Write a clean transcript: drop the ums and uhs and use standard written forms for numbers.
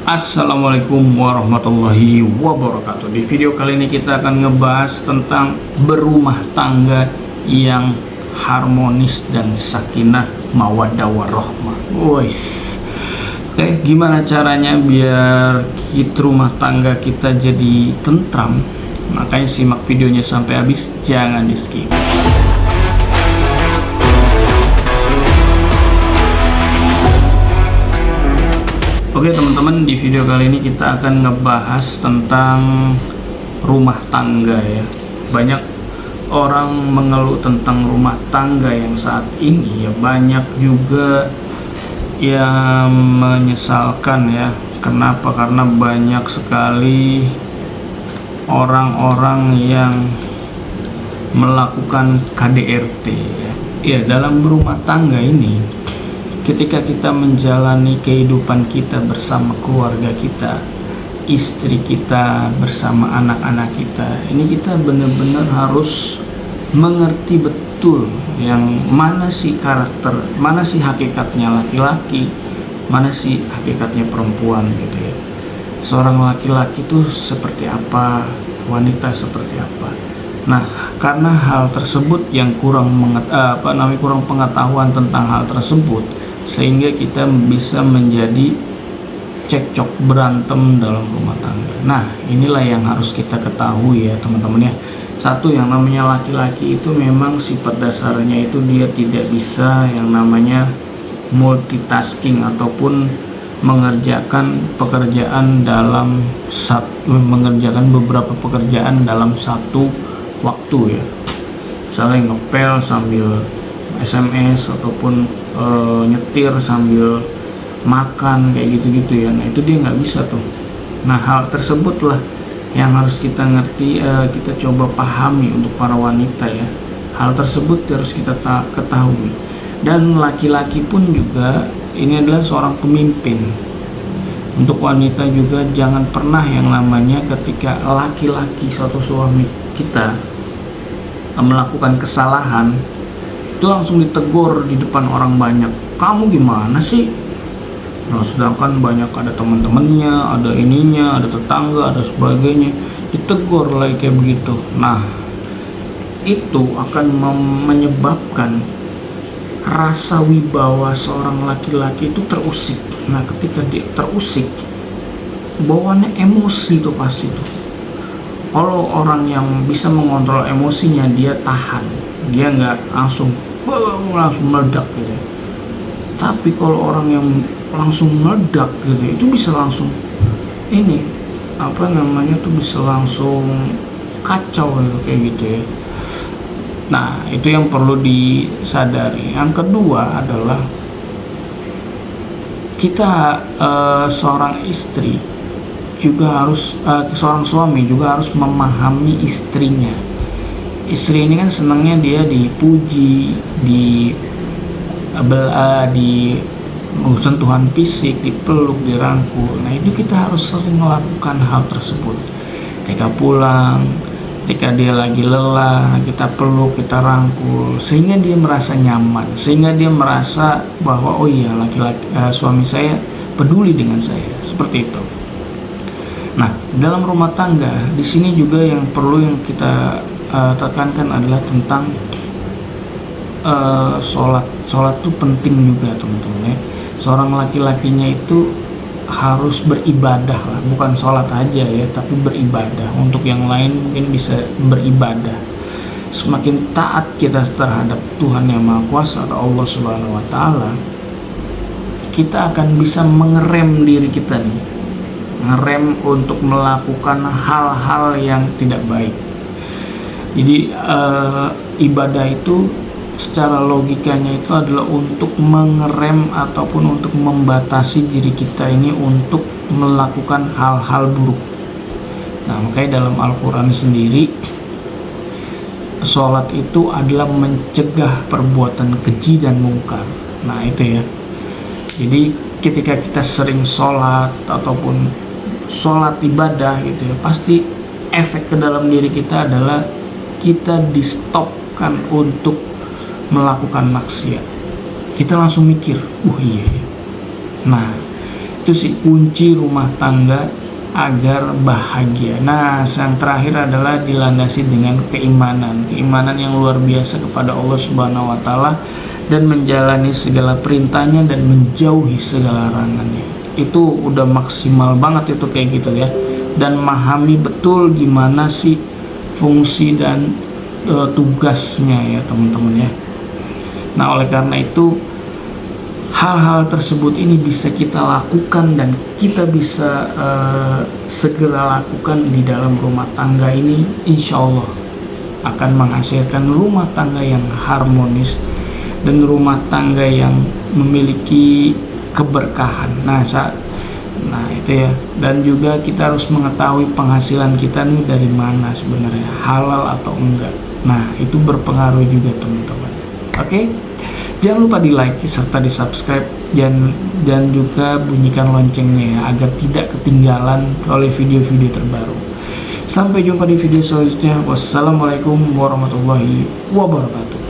Assalamualaikum warahmatullahi wabarakatuh. Di video kali ini kita akan ngebahas tentang berumah tangga yang harmonis dan sakinah mawaddah warahmah. Oke, gimana caranya biar rumah tangga kita jadi tentram? Makanya simak videonya sampai habis, jangan di skip. Oke teman-teman, di video kali ini kita akan ngebahas tentang rumah tangga ya. Banyak orang mengeluh tentang rumah tangga yang saat ini ya, banyak juga yang menyesalkan ya. Kenapa? Karena banyak sekali orang-orang yang melakukan KDRT ya. Ya, dalam berumah tangga ini, ketika kita menjalani kehidupan kita bersama keluarga kita, istri kita, bersama anak-anak kita, ini kita benar-benar harus mengerti betul yang mana sih karakter, mana sih hakikatnya laki-laki, mana sih hakikatnya perempuan gitu ya. Seorang laki-laki itu seperti apa, wanita seperti apa. Nah, karena hal tersebut yang kurang pengetahuan tentang hal tersebut, sehingga kita bisa menjadi cekcok, berantem dalam rumah tangga. Nah, inilah yang harus kita ketahui ya teman-teman ya. Satu, yang namanya laki-laki itu memang sifat dasarnya itu dia tidak bisa yang namanya multitasking ataupun mengerjakan beberapa pekerjaan dalam satu waktu ya. Misalnya ngepel sambil SMS ataupun nyetir sambil makan kayak gitu-gitu ya. Nah, itu dia nggak bisa tuh. Nah, hal tersebutlah yang harus kita ngerti, kita coba pahami untuk para wanita ya. Hal tersebut harus kita ketahui. Dan laki-laki pun juga ini adalah seorang pemimpin. Untuk wanita juga jangan pernah yang namanya ketika laki-laki suatu suami kita melakukan kesalahan itu langsung ditegur di depan orang banyak. Kamu gimana sih? Nah, sedangkan banyak ada teman-temannya, ada ininya, ada tetangga, ada sebagainya, ditegur lagi kayak begitu. Nah, itu akan menyebabkan rasa wibawa seorang laki-laki itu terusik. Nah, ketika dia terusik, bawaannya emosi tuh pasti tuh. Kalau orang yang bisa mengontrol emosinya, dia tahan, dia nggak langsung meledak gitu. Tapi kalau orang yang langsung meledak gitu, itu bisa langsung bisa langsung kacau gitu, kayak gitu ya. Nah, itu yang perlu disadari. Yang kedua adalah kita seorang istri juga harus, seorang suami juga harus memahami istrinya. Istri ini kan senangnya dia dipuji, di sentuhan fisik, dipeluk, dirangkul. Nah, itu kita harus sering melakukan hal tersebut. Ketika pulang, ketika dia lagi lelah, kita peluk, kita rangkul, sehingga dia merasa nyaman, sehingga dia merasa bahwa oh iya, suami saya peduli dengan saya, seperti itu. Nah, dalam rumah tangga di sini juga yang perlu yang kita tekankan adalah tentang sholat. Sholat itu penting juga teman-teman ya. Seorang laki-lakinya itu harus beribadah lah, bukan sholat aja ya, tapi beribadah. Untuk yang lain mungkin bisa beribadah. Semakin taat kita terhadap Tuhan yang Maha Kuasa atau Allah Subhanahu wa Ta'ala, kita akan bisa mengerem diri kita nih, ngerem untuk melakukan hal-hal yang tidak baik. Jadi ibadah itu secara logikanya itu adalah untuk mengerem ataupun untuk membatasi diri kita ini untuk melakukan hal-hal buruk. Nah, makanya dalam Al-Quran sendiri, sholat itu adalah mencegah perbuatan keji dan mungkar. Nah, itu ya. Jadi ketika kita sering sholat ataupun sholat ibadah gitu ya, pasti efek ke dalam diri kita adalah kita di-stopkan untuk melakukan maksiat. Kita langsung mikir, iya. Nah, Itu sih kunci rumah tangga agar bahagia. Nah, yang terakhir adalah dilandasi dengan keimanan yang luar biasa kepada Allah Subhanahu wa taala, dan menjalani segala perintahnya dan menjauhi segala larangannya. Itu udah maksimal banget itu kayak gitu ya. Dan memahami betul gimana sih fungsi dan tugasnya ya teman-teman ya. Nah, oleh karena itu hal-hal tersebut ini bisa kita lakukan dan kita bisa segera lakukan di dalam rumah tangga ini, insya Allah akan menghasilkan rumah tangga yang harmonis dan rumah tangga yang memiliki keberkahan. Nah itu ya. Dan juga kita harus mengetahui penghasilan kita nih dari mana sebenarnya, halal atau enggak. Nah itu berpengaruh juga teman-teman. Oke? Jangan lupa di like serta di subscribe dan juga bunyikan loncengnya ya, agar tidak ketinggalan oleh video-video terbaru. Sampai jumpa di video selanjutnya. Wassalamualaikum warahmatullahi wabarakatuh.